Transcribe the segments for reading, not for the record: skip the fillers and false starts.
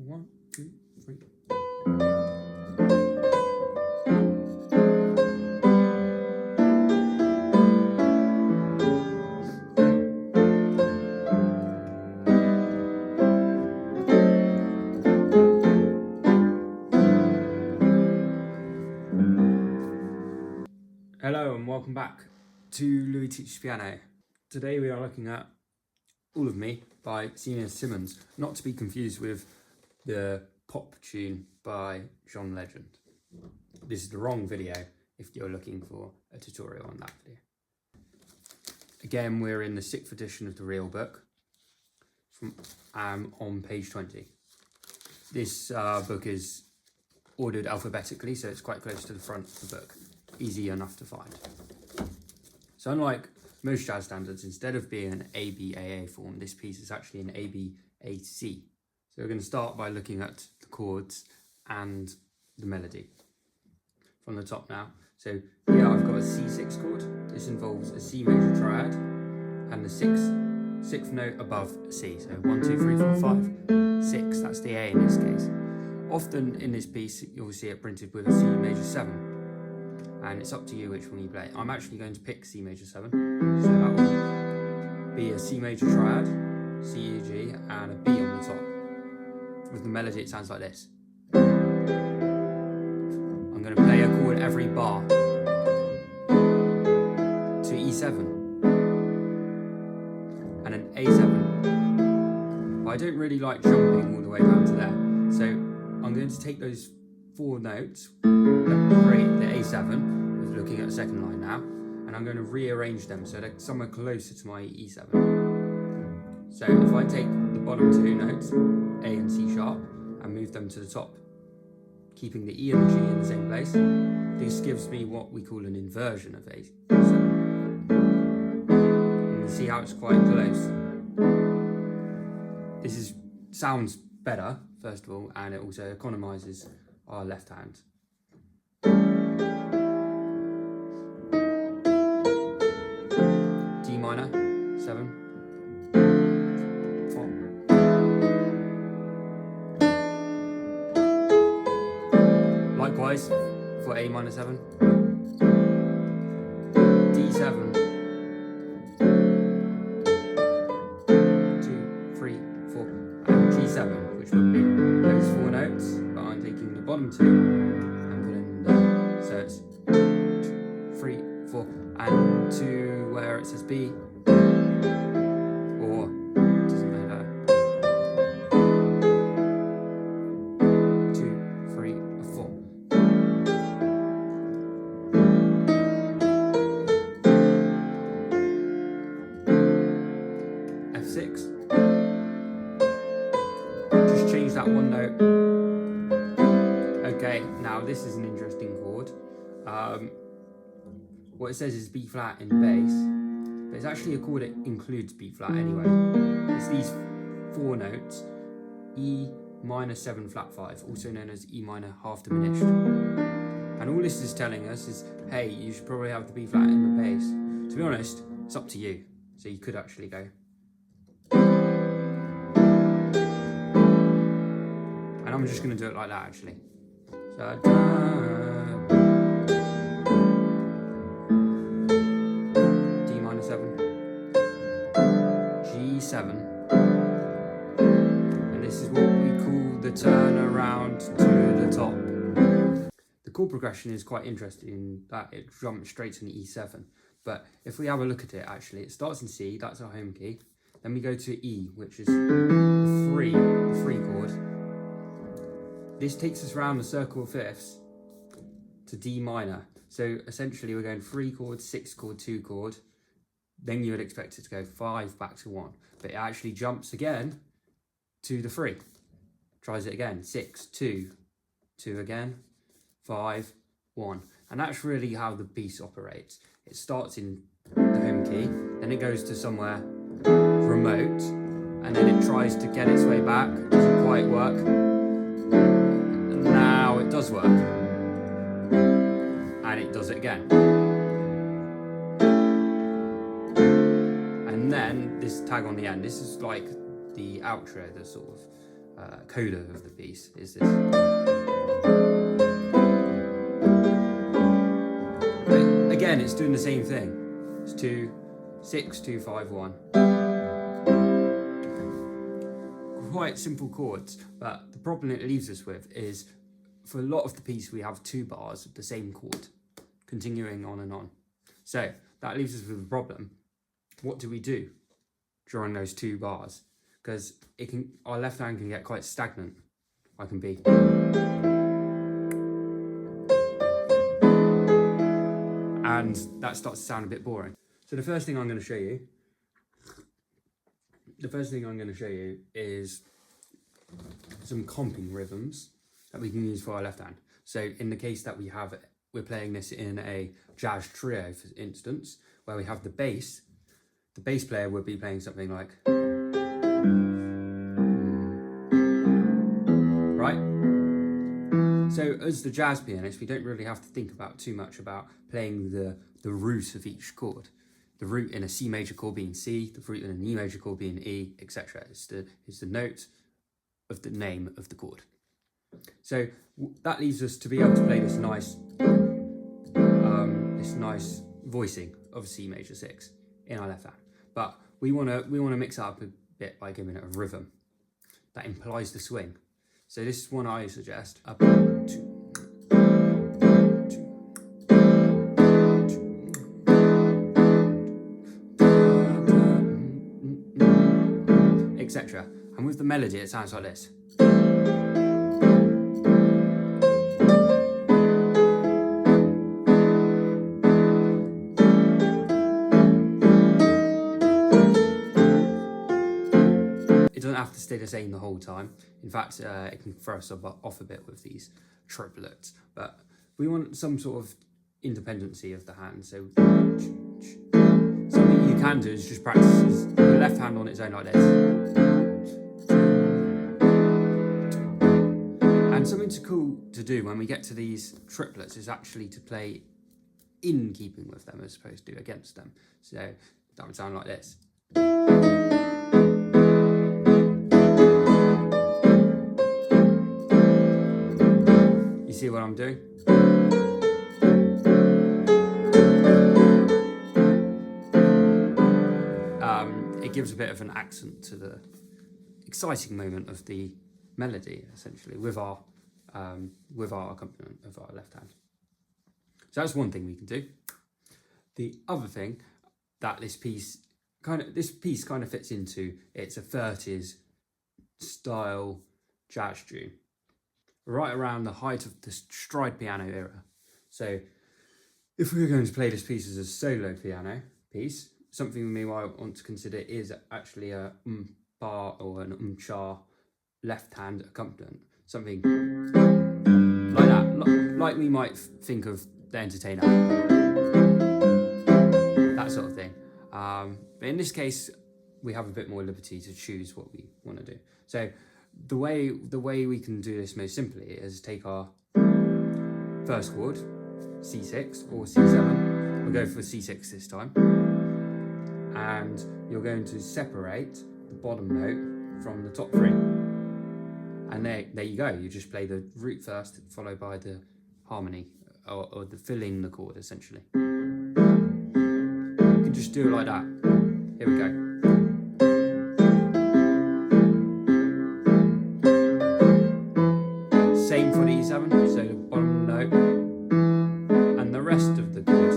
1, 2, 3. Hello and welcome back to Louis Teaches Piano. Today we are looking at All of Me by Senior Simmons, not to be confused with the pop tune by John Legend. This is the wrong video if you're looking for a tutorial on that video. Again, we're in the 6th edition of the real book on page 20. This book is ordered alphabetically, so it's quite close to the front of the book. Easy enough to find. So unlike most jazz standards, instead of being an ABAA form, this piece is actually an ABAC. So we're going to start by looking at the chords and the melody from the top now. So here I've got a C6 chord. This involves a C major triad and the sixth note above C. So 1, 2, 3, 4, 5, 6. That's the A in this case. Often in this piece you'll see it printed with a C major 7. And it's up to you which one you play. I'm actually going to pick C major 7, so that will be a C major triad, C, E, G, and a B on the top. With the melody it sounds like this. I'm going to play a chord every bar to E7 and an A7. But I don't really like jumping all the way down to there, so I'm going to take those 4 notes that create the A7, with looking at the second line now, and I'm going to rearrange them so they're somewhere closer to my E7. So if I take the bottom 2 notes, A and C sharp, and move them to the top, keeping the E and the G in the same place, this gives me what we call an inversion of A7. And you see how it's quite close. This sounds better, first of all, and it also economises our left hand. D minor, 7, 4. Likewise for A minor 7, D7, 2, 3, 4, and G7, which would be those 4 notes, but I'm taking the bottom 2 and putting them there. So it's 3, 4, and to where it says B, or doesn't matter. 2, 3, 4. F6. Just change that one note. Okay, now this is an interesting chord. What it says is B flat in bass, but it's actually a chord that includes B flat anyway. It's these 4 notes, E minor 7 flat 5, also known as E minor half diminished. And all this is telling us is, hey, you should probably have the B flat in the bass. To be honest, it's up to you. So you could actually go. And I'm just going to do it like that actually. So, D minor 7, G7, and this is what we call the turnaround to the top. The chord progression is quite interesting in that it jumps straight to an E7, but if we have a look at it actually, it starts in C, that's our home key, then we go to E, which is the free chord. This takes us around the circle of fifths to D minor. So essentially we're going 3 chord, 6 chord, 2 chord. Then you would expect it to go 5 back to 1. But it actually jumps again to the 3. Tries it again, 6, 2, 2 again, 5, 1. And that's really how the piece operates. It starts in the home key, then it goes to somewhere remote, and then it tries to get its way back. It doesn't quite work. And now it does work. And it does it again. And then this tag on the end, this is like the outro, the sort of coda of the piece is this. But again, it's doing the same thing. It's 2, 6, 2, 5, 1. Quite simple chords, but the problem it leaves us with is for a lot of the piece we have 2 bars of the same chord continuing on and on. So that leaves us with a problem. What do we do during those 2 bars? Because our left hand can get quite stagnant. I can be. And that starts to sound a bit boring. So the first thing I'm going to show you is some comping rhythms that we can use for our left hand. So in the case that we're playing this in a jazz trio, for instance, where we have the bass player would be playing something like, right? So as the jazz pianist, we don't really have to think about too much about playing the root of each chord. The root in a C major chord being C, the root in an E major chord being E, etc. It's the note of the name of the chord. So that leaves us to be able to play this nice voicing of C major 6 in our left hand. But we want to mix it up a bit by giving it a rhythm that implies the swing. So this is one I suggest. Up, 2, 2, etc. And with the melody, it sounds like this. It doesn't have to stay the same the whole time. In fact, it can throw us off a bit with these triplets. But we want some sort of independency of the hand. So something you can do is just practice the left hand on its own like this. And something cool to do when we get to these triplets is actually to play in keeping with them as opposed to against them. So that would sound like this. See what I'm doing? It gives a bit of an accent to the exciting moment of the melody, essentially, with our accompaniment of our left hand. So that's one thing we can do. The other thing that this piece kind of fits into, it's a 30s style jazz tune, right around the height of the stride piano era. So if we were going to play this piece as a solo piano piece, something we might want to consider is actually a bar or an cha left hand accompaniment. Something like that, like we might think of The Entertainer, that sort of thing. But in this case, we have a bit more liberty to choose what we want to do. So the way we can do this most simply is take our first chord, C6 or C7. We'll go for C6 this time. And you're going to separate the bottom note from the top 3. And there you go. You just play the root first, followed by the harmony, or the filling the chord, essentially. You can just do it like that. Here we go. Same for the E7, so the bottom note and the rest of the chord.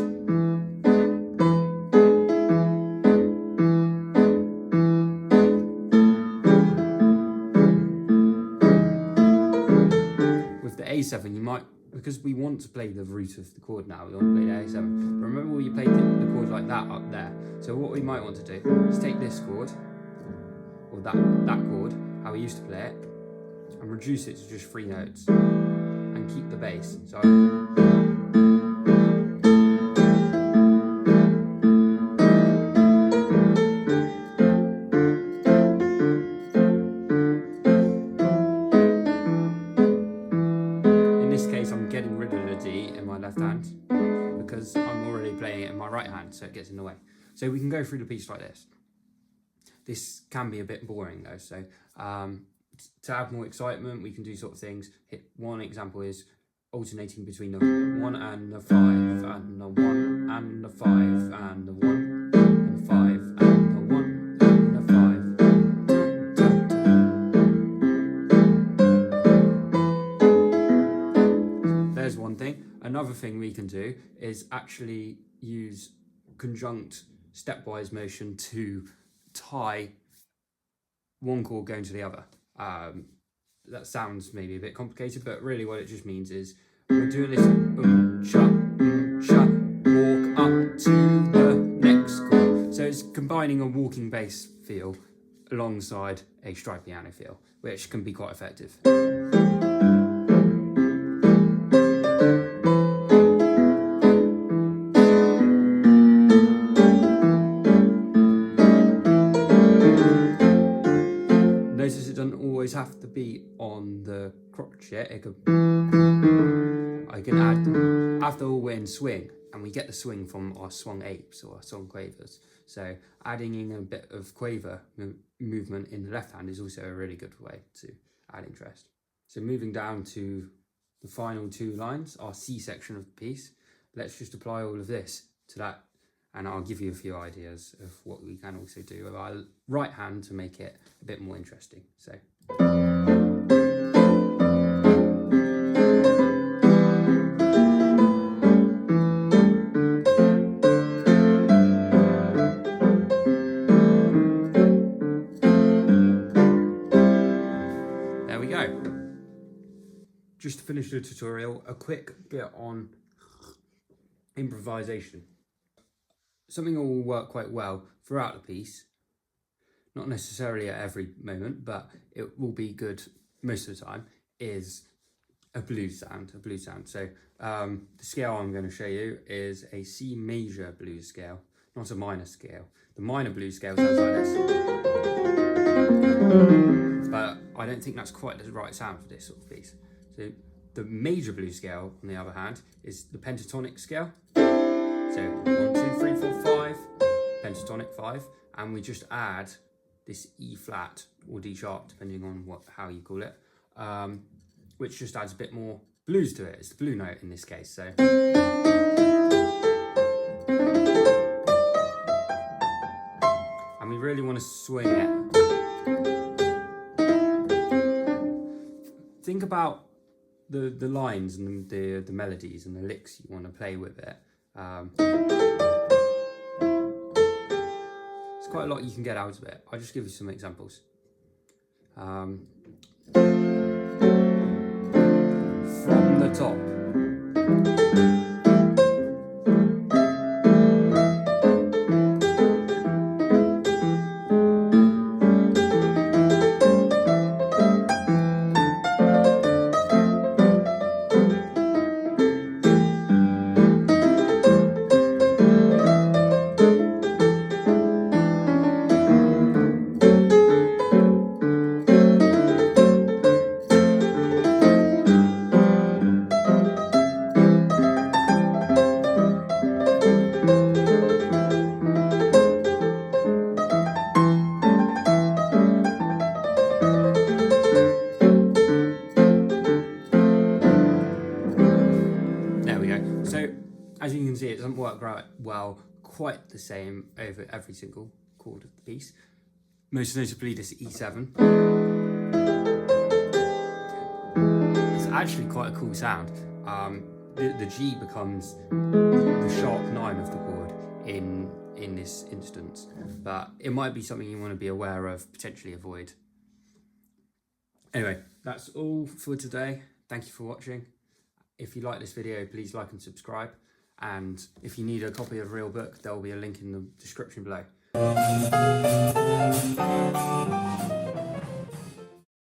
With the A7, you might, because we want to play the root of the chord now, we want to play the A7. But remember you played the chord like that up there. So what we might want to do is take this chord, or that chord, how we used to play it, and reduce it to just 3 notes and keep the bass. So in this case I'm getting rid of the D in my left hand because I'm already playing it in my right hand, so it gets in the way. So we can go through the piece like this. This can be a bit boring though, so to add more excitement, we can do sort of things. One example is alternating between the 1 and the 5 and the 1 and the 5 and the 1 and the 5 and the 1 and the 5. There's one thing. Another thing we can do is actually use conjunct stepwise motion to tie one chord going to the other. That sounds maybe a bit complicated, but really what it just means is we're doing this sha, walk up to the next chord. So it's combining a walking bass feel alongside a stride piano feel, which can be quite effective. Notice it doesn't always have to be on the crotchet. I can add, after all, we're in swing, and we get the swing from our swung eighths or our swung quavers. So adding in a bit of quaver movement in the left hand is also a really good way to add interest. So moving down to the final two lines, our C section of the piece, let's just apply all of this to that, and I'll give you a few ideas of what we can also do with our right hand to make it a bit more interesting. So. There we go. Just to finish the tutorial, a quick bit on improvisation. Something that will work quite well throughout the piece, not necessarily at every moment, but it will be good most of the time, is a blues sound. So the scale I'm going to show you is a C major blues scale, not a minor scale. The minor blues scale sounds like this, but I don't think that's quite the right sound for this sort of piece. So the major blues scale, on the other hand, is the pentatonic scale. So 1, 2, 3, 4, 5, pentatonic 5, and we just add this E flat or D sharp, depending on how you call it, which just adds a bit more blues to it. It's the blue note in this case. So, and we really want to swing it. Think about the lines and the melodies and the licks you want to play with it. It's quite a lot you can get out of it. I'll just give you some examples. From the top. As you can see, it doesn't work quite the same over every single chord of the piece. Most notably this E7. It's actually quite a cool sound. The G becomes the sharp 9 of the chord in this instance, but it might be something you want to be aware of, potentially avoid. Anyway, that's all for today. Thank you for watching. If you like this video, please like and subscribe. And if you need a copy of the real book, there will be a link in the description below.